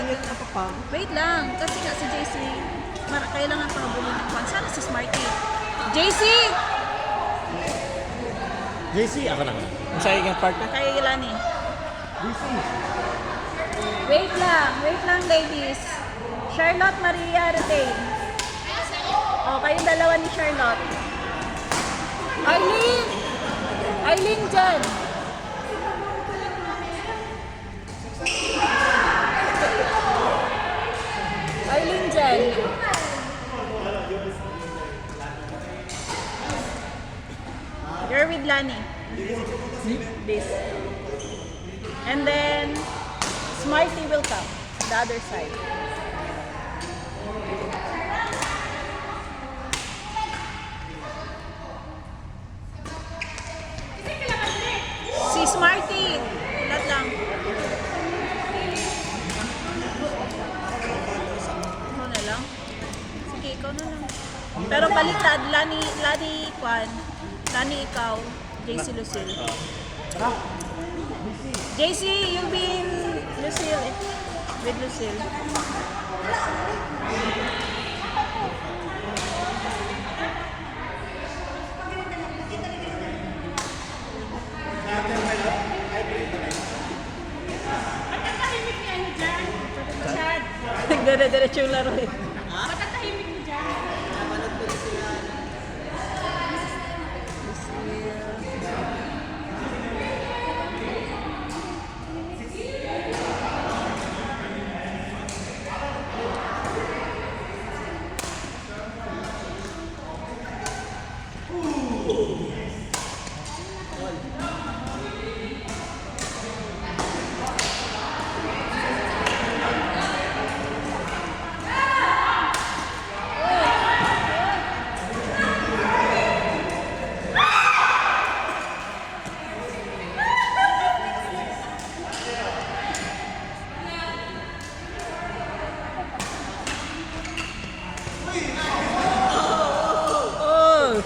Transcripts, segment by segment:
Bakit napapagod? Wait lang, kasi nga si JC, kailangan pa habulin ng kwan. Sana si Smarty. JC! JC, ako na. Ang sa igang partner? Kaya Lani. JC. Wait lang ladies. Charlotte Maria Retain. O, kayong dalawa ni Charlotte. Arlene! Arlene dyan. Arlene dyan. You're with Lani. This. And then, Smarty will come. The other side. Si Smarty. Lahat lang. Ikaw na lang. Sige, ikaw na lang. Pero baliktad, Lani, Kwan. Lani, ikaw. JC, Lucille. JC, you'll be in Lucille. With Lucille. Nagdara-diretso yung laro eh. Matatahimik mo dyan. Oh!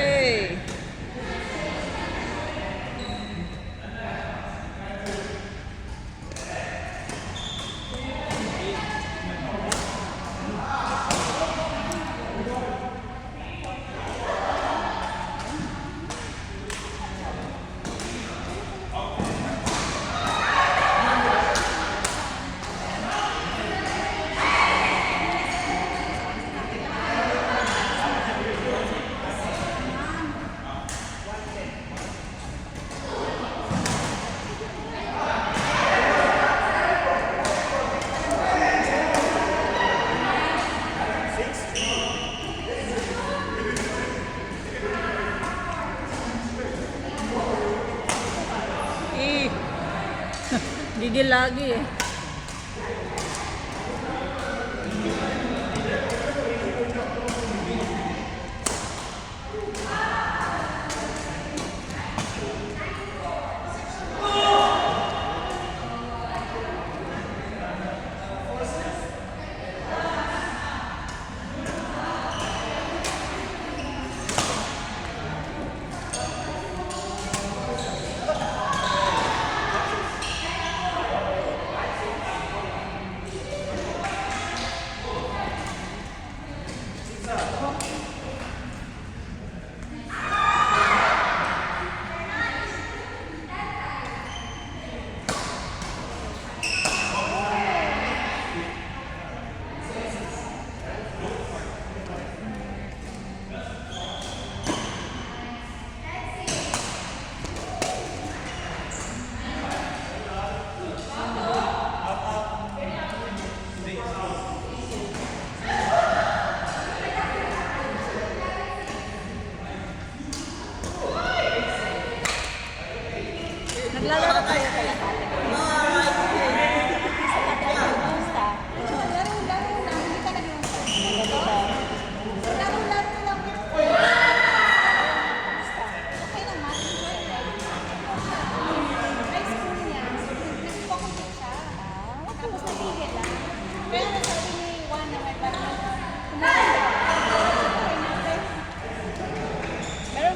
Hey! Gigil lagi eh.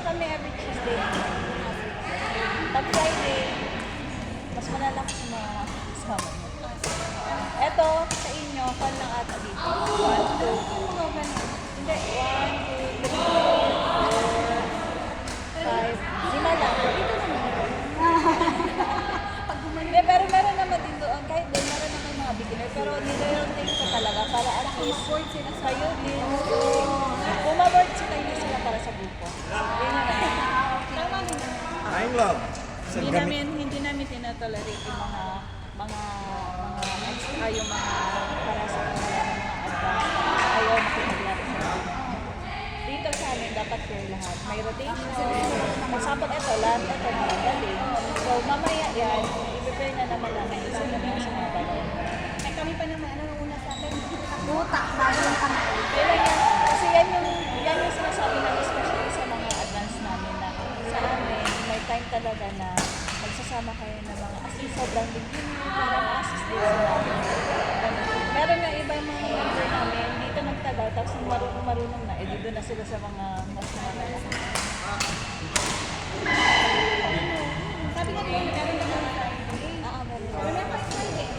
kami every Tuesday. Pag Friday, mas malalaki sa mga kasama mo. Eto, sa inyo, pan lang ata dito. 1, 2, hindi, 1, 2, 3, 4, 5, 5 lang. Dito naman. Hindi, pero meron naman din doon. Kahit doon, meron naman mga beginner. Pero nilayotin ko talaga para at least kayo din. Bumabord sila, hindi sila para sa grupo. Yun yun naman. Tama din naman. I'm love. Hindi namin tinatolerate yung mga extra, yung mga para sa mga advance. Ayaw makipaglaro sa mga. Dito sa amin, dapat fair lahat. May rotation. For example, ito, lahat ito mga galing. So, mamaya yan, i-prepare na naman namin isa naman sa mga galing. Eh kami pa naman, ano nung una sa atin? Buta, bago yung kamay. Kailan yan, kasi yan yung sinasabi namin, especially sa mga advance namin na sa amin, may time talaga na magsasama kayo ng mga as in sobrang beginner, parang assist din sila. Meron nga iba yung mga member namin, dito nagtagal, tapos nung marunong na, eh dito na sila sa mga mas malala. Sabi nga po, meron naman Friday. Meron. Wala pa Friday.